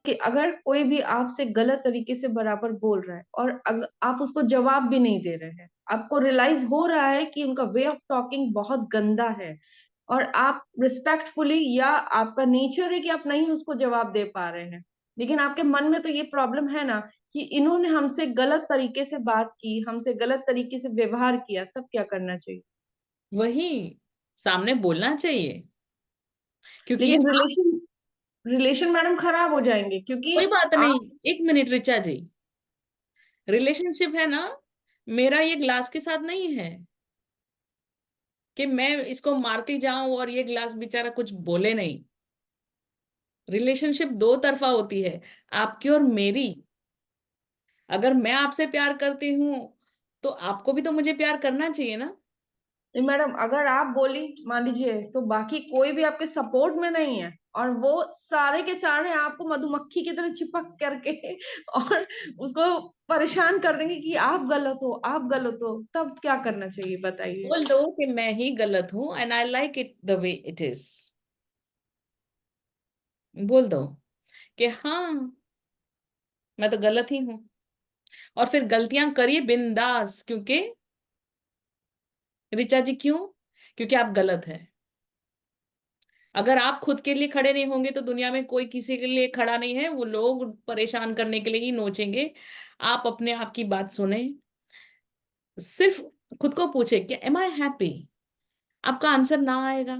कि अगर कोई भी आपसे गलत तरीके से बराबर बोल रहा है और आप उसको जवाब भी नहीं दे रहे हैं, आपको रियलाइज हो रहा है कि उनका वे ऑफ टॉकिंग बहुत गंदा है, और आप रिस्पेक्टफुली, या आपका नेचर है कि आप नहीं उसको जवाब दे पा रहे हैं, लेकिन आपके मन में तो ये प्रॉब्लम है ना कि इन्होंने हमसे गलत तरीके से बात की, हमसे गलत तरीके से व्यवहार किया, तब क्या करना चाहिए? वही सामने बोलना चाहिए, क्योंकि लेकिन रिलेशन रिलेशन मैडम खराब हो जाएंगे, क्योंकि कोई बात नहीं। आप। एक मिनट ऋचा जी, रिलेशनशिप है ना, मेरा ये ग्लास के साथ नहीं है कि मैं इसको मारती जाऊं और ये ग्लास बेचारा कुछ बोले नहीं। रिलेशनशिप दो तरफा होती है, आपकी और मेरी। अगर मैं आपसे प्यार करती हूँ तो आपको भी तो मुझे प्यार करना चाहिए ना। नहीं मैडम, अगर आप बोली, मान लीजिए, तो बाकी कोई भी आपके सपोर्ट में नहीं है, और वो सारे के सारे आपको मधुमक्खी की तरह चिपक करके और उसको परेशान कर देंगे कि आप गलत हो, आप गलत हो, तब क्या करना चाहिए बताइए? बोल दो कि मैं ही गलत हूं and I like it the way it is. बोल दो कि हाँ, मैं तो गलत ही हूँ, और फिर गलतियां करिए बिंदास। क्योंकि ऋचा जी क्यों? क्योंकि आप गलत है। अगर आप खुद के लिए खड़े नहीं होंगे तो दुनिया में कोई किसी के लिए खड़ा नहीं है, वो लोग परेशान करने के लिए ही नोचेंगे। आप अपने आप की बात सुने, सिर्फ खुद को पूछे कि एम आई हैप्पी। आपका आंसर ना आएगा।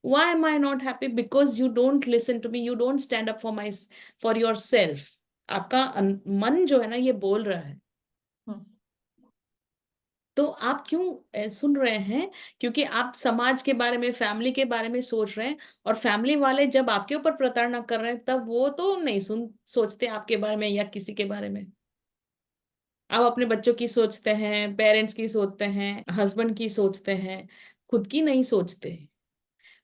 Why am I not happy? Because you don't listen to me, you don't stand up for my, for yourself. आपका मन जो है ना ये बोल रहा है। हम्म। तो आप क्यों सुन रहे हैं? क्योंकि आप समाज के बारे में, फैमिली के बारे में सोच रहे हैं। और फैमिली वाले जब आपके ऊपर प्रताड़ना कर रहे हैं तब वो तो नहीं सोचते आपके बारे में या किसी के बारे में। आप अपने बच्चों की सोचते हैं, पेरेंट्स की सोचते हैं, हस्बैंड की सोचते हैं, खुद की नहीं सोचते।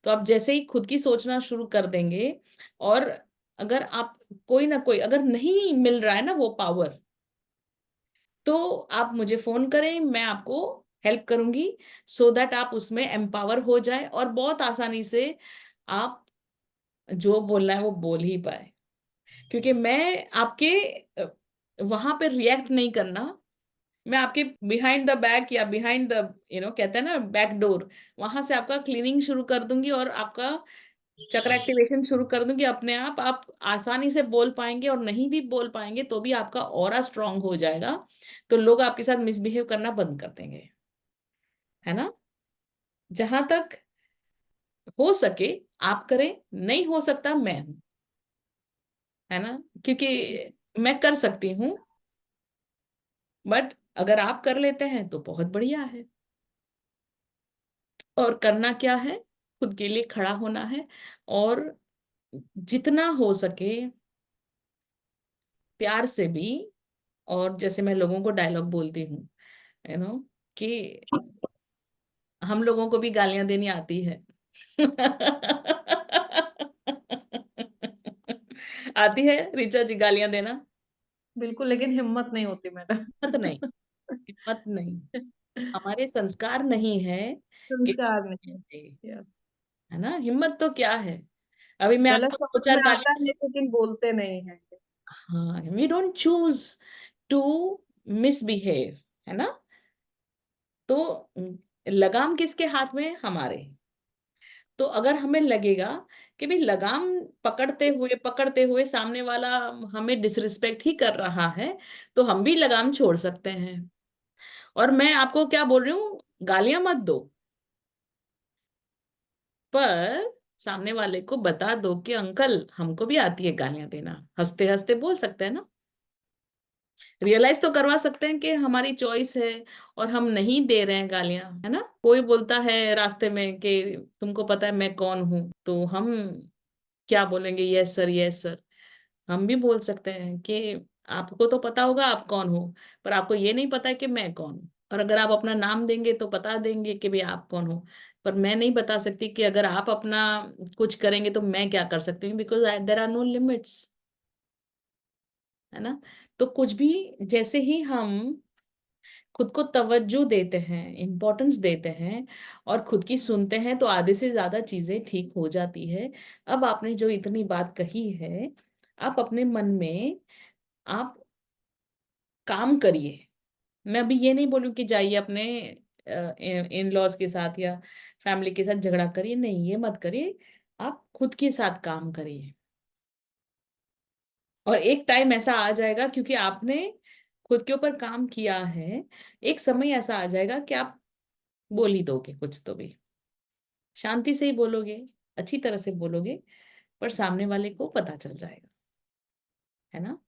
तो आप जैसे ही खुद की सोचना शुरू कर देंगे, और अगर आप कोई ना कोई, अगर नहीं मिल रहा है ना वो पावर, तो आप मुझे फोन करें, मैं आपको हेल्प करूंगी, सो दैट आप उसमें एम्पावर हो जाए और बहुत आसानी से आप जो बोलना है वो बोल ही पाए। क्योंकि मैं आपके वहां पे रिएक्ट नहीं करना। मैं आपके बिहाइंड द बैक या बिहाइंड द, कहते हैं ना बैक डोर, वहां से आपका क्लीनिंग शुरू कर दूंगी और आपका चक्र एक्टिवेशन शुरू कर दूंगी। अपने आप आसानी से बोल पाएंगे, और नहीं भी बोल पाएंगे तो भी आपका ऑरा स्ट्रांग हो जाएगा। तो लोग आपके साथ मिसबिहेव करना बंद कर देंगे, है ना। जहां तक हो सके आप करें, नहीं हो सकता मैं हूं, है ना। क्योंकि मैं कर सकती हूँ, बट अगर आप कर लेते हैं तो बहुत बढ़िया है। और करना क्या है? खुद के लिए खड़ा होना है, और जितना हो सके प्यार से भी। और जैसे मैं लोगों को डायलॉग बोलती हूँ, यू नो, कि हम लोगों को भी गालियां देनी आती है। आती है ऋचा जी गालियां देना? बिल्कुल, लेकिन हिम्मत नहीं होती मैडम। हिम्मत नहीं, हिम्मत नहीं, हमारे संस्कार नहीं है कि, संस्कार नहीं है। यस। है ना। हिम्मत तो क्या है? अभी मैं गलत आपको दो समझ चार में आता है, गालियां, लेकिन बोलते नहीं है। हाँ, we don't choose to misbehave, है ना। तो लगाम किसके हाथ में? हमारे। तो अगर हमें लगेगा कि भाई लगाम पकड़ते हुए सामने वाला हमें डिसरिस्पेक्ट ही कर रहा है, तो हम भी लगाम छोड़ सकते हैं। और मैं आपको क्या बोल रही हूँ, गालियां मत दो, पर सामने वाले को बता दो कि अंकल हमको भी आती है गालियां देना। हंसते हंसते बोल सकते हैं ना। रियलाइज तो करवा सकते हैं कि हमारी चॉइस है और हम नहीं दे रहे हैं गालियां, है ना। कोई बोलता है रास्ते में कि तुमको पता है मैं कौन हूं, तो हम क्या बोलेंगे? Yes sir, yes sir. हम भी बोल सकते हैं कि आपको तो पता होगा आप कौन हो, पर आपको ये नहीं पता है कि मैं कौन हूँ। और अगर आप अपना नाम देंगे तो बता देंगे कि भाई आप कौन हो, पर मैं नहीं बता सकती कि अगर आप अपना कुछ करेंगे तो मैं क्या कर सकती हूँ, because there are no limits, है ना। तो कुछ भी, जैसे ही हम खुद को तवज्जो देते हैं, इम्पोर्टेंस देते हैं, और खुद की सुनते हैं, तो आधे से ज्यादा चीजें ठीक हो जाती है। अब आपने जो इतनी बात कही है, आप अपने मन में आप काम करिए। मैं अभी ये नहीं बोलूँ कि जाइए अपने इन लॉज के साथ या फैमिली के साथ झगड़ा करिए, नहीं ये मत करिए। आप खुद के साथ काम करिए, और एक टाइम ऐसा आ जाएगा, क्योंकि आपने खुद के ऊपर काम किया है, एक समय ऐसा आ जाएगा कि आप बोल ही दोगे कुछ तो भी, शांति से ही बोलोगे, अच्छी तरह से बोलोगे, पर सामने वाले को पता चल जाएगा, है ना?